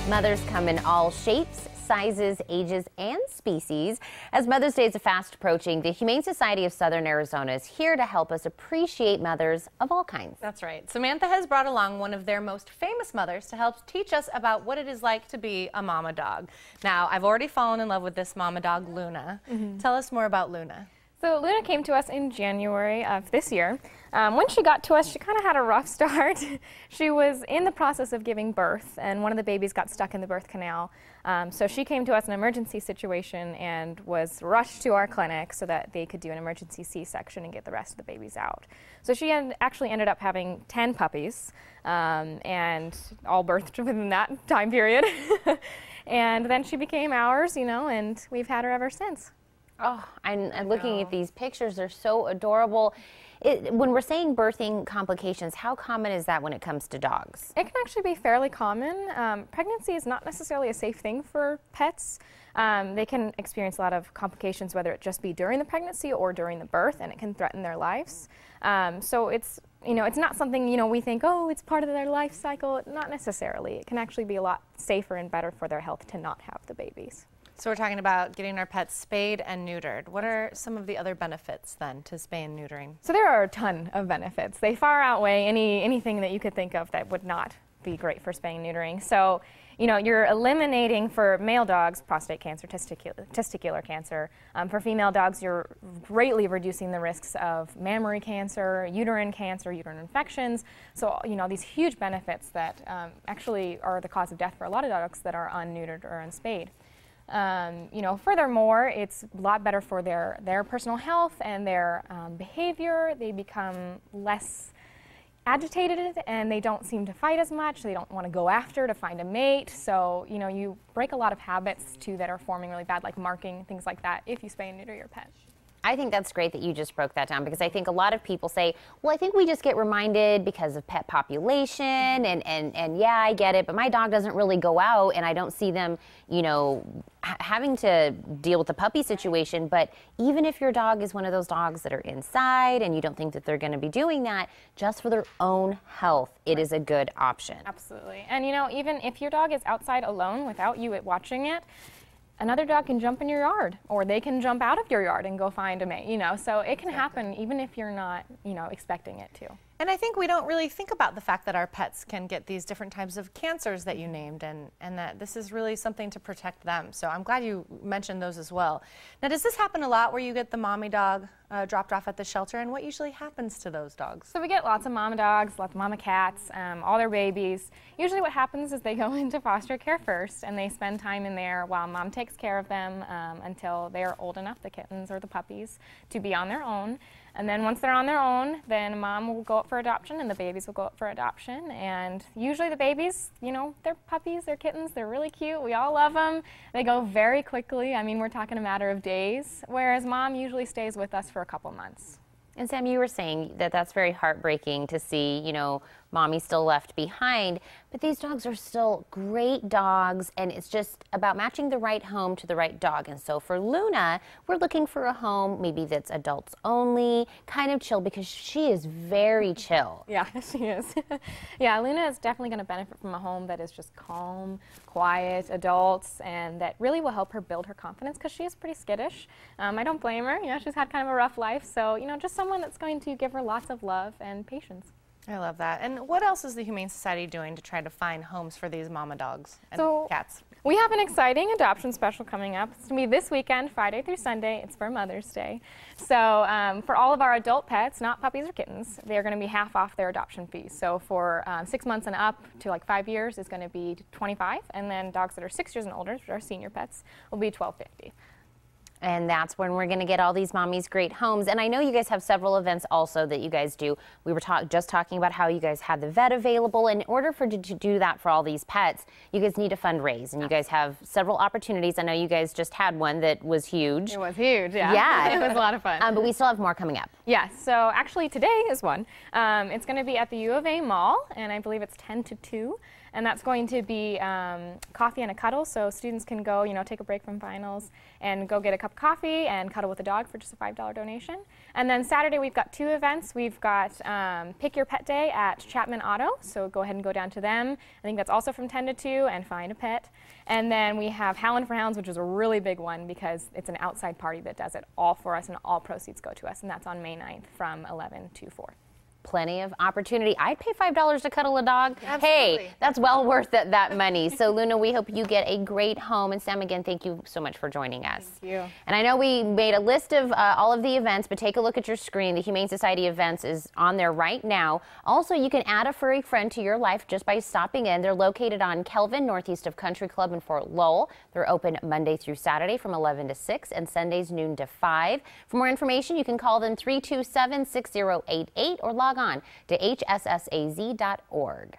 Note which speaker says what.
Speaker 1: Mothers come in all shapes, sizes, ages, and species. As Mother's Day is fast approaching, the Humane Society of Southern Arizona is here to help us appreciate mothers of all kinds.
Speaker 2: That's right. Samantha has brought along one of their most famous mothers to help teach us about what it is like to be a mama dog. Now, I've already fallen in love with this mama dog, Luna. Tell us more about Luna.
Speaker 3: So Luna came to us in January of this year. When she got to us, she kind of had a rough start. She was in the process of giving birth, and one of the babies got stuck in the birth canal. So she came to us in an emergency situation and was rushed to our clinic so that they could do an emergency C-section and get the rest of the babies out. So she actually ended up having 10 puppies, and all birthed within that time period. And then she became ours, you know, and we've had her ever since.
Speaker 1: Oh, and looking at these pictures, they're so adorable. When we're saying birthing complications, how common is that when it comes to dogs?
Speaker 3: It can actually be fairly common. Pregnancy is not necessarily a safe thing for pets. They can experience a lot of complications, whether it just be during the pregnancy or during the birth, and it can threaten their lives. So it's, you know, it's not something, you know, we think, oh, it's part of their life cycle. Not necessarily. It can actually be a lot safer and better for their health to not have the babies.
Speaker 2: So we're talking about getting our pets spayed and neutered. What are some of the other benefits then to spay and neutering?
Speaker 3: So there are a ton of benefits. They far outweigh anything that you could think of that would not be great for spaying and neutering. So, you know, you're eliminating for male dogs prostate cancer, testicular cancer. For female dogs, you're greatly reducing the risks of mammary cancer, uterine infections. So, you know, these huge benefits that actually are the cause of death for a lot of dogs that are unneutered or unspayed. You know, furthermore, it's a lot better for their personal health and their behavior. They become less agitated and they don't seem to fight as much. They don't want to go after to find a mate. So, you know, you break a lot of habits too that are forming really bad, like marking, things like that, if you spay and neuter your pet.
Speaker 1: I think that's great that you just broke that down, because I think a lot of people say, well, I think we just get reminded because of pet population and yeah, I get it, but my dog doesn't really go out and I don't see them, you know, having to deal with the puppy situation. But even if your dog is one of those dogs that are inside and you don't think that they're going to be doing that, just for their own health, it is a good option.
Speaker 3: Absolutely. And, you know, even if your dog is outside alone without you watching it, another dog can jump in your yard, or they can jump out of your yard and go find a mate, you know, so it can happen even if you're not, you know, expecting it to.
Speaker 2: And I think we don't really think about the fact that our pets can get these different types of cancers that you named, and that this is really something to protect them. So I'm glad you mentioned those as well. Now, does this happen a lot where you get the mommy dog dropped off at the shelter, and what usually happens to those dogs?
Speaker 3: So we get lots of mama dogs, lots of mama cats, all their babies. Usually what happens is they go into foster care first, and they spend time in there while mom takes care of them until they're old enough, the kittens or the puppies, to be on their own. And then once they're on their own, then mom will go up for adoption and the babies will go up for adoption. And usually the babies, you know, they're puppies, they're kittens, they're really cute. We all love them. They go very quickly. I mean, we're talking a matter of days, whereas mom usually stays with us for a couple months.
Speaker 1: And Sam, you were saying that that's very heartbreaking to see, you know, mommy still left behind, but these dogs are still great dogs, and it's just about matching the right home to the right dog. And so for Luna, we're looking for a home maybe that's adults only, kind of chill, because she is very chill.
Speaker 3: Yeah, she is. Yeah, Luna is definitely going to benefit from a home that is just calm, quiet, adults, and that really will help her build her confidence, because she is pretty skittish. I don't blame her. You know, she's had kind of a rough life, so, you know, just someone that's going to give her lots of love and patience.
Speaker 2: I love that. And what else is the Humane Society doing to try to find homes for these mama dogs and cats?
Speaker 3: We have an exciting adoption special coming up. It's going to be this weekend, Friday through Sunday. It's for Mother's Day. So for all of our adult pets, not puppies or kittens, they're going to be half off their adoption fees. So for 6 months and up to like 5 years is going to be $25, and then dogs that are 6 years and older, which are senior pets, will be $12.50.
Speaker 1: And that's when we're going to get all these mommies great homes. And I know you guys have several events also that you guys do. We were just talking about how you guys had the vet available. In order to do that for all these pets, you guys need to fundraise. And you guys have several opportunities. I know you guys just had one that was huge.
Speaker 3: It was huge, yeah.
Speaker 1: Yeah.
Speaker 3: It was a lot of fun.
Speaker 1: But we still have more coming up.
Speaker 3: Yes, so actually today is one. It's going to be at the U of A Mall, and I believe it's 10 to 2. and that's going to be coffee and a cuddle, so students can go, take a break from finals and go get a cup of coffee and cuddle with a dog for just a $5 donation. And then Saturday we've got 2 events. We've got Pick Your Pet Day at Chapman Auto, so go ahead and go down to them. I think that's also from 10 to 2, and find a pet. And then we have Howlin' for Hounds, which is a really big one because it's an outside party that does it all for us, and all proceeds go to us, and that's on May 9th from 11 to 4.
Speaker 1: Plenty of opportunity. I'd pay $5 to cuddle a dog.
Speaker 2: Absolutely.
Speaker 1: Hey, that's well worth that money. So Luna, we hope you get a great home. And Sam, again, thank you so much for joining us.
Speaker 3: Thank you.
Speaker 1: And I know we made a list of all of the events, but take a look at your screen. The Humane Society events is on there right now. Also, you can add a furry friend to your life just by stopping in. They're located on Kelvin, northeast of Country Club in Fort Lowell. They're open Monday through Saturday from 11 to 6 and Sundays noon to 5. For more information, you can call them 327-6088 or log on to hssaz.org.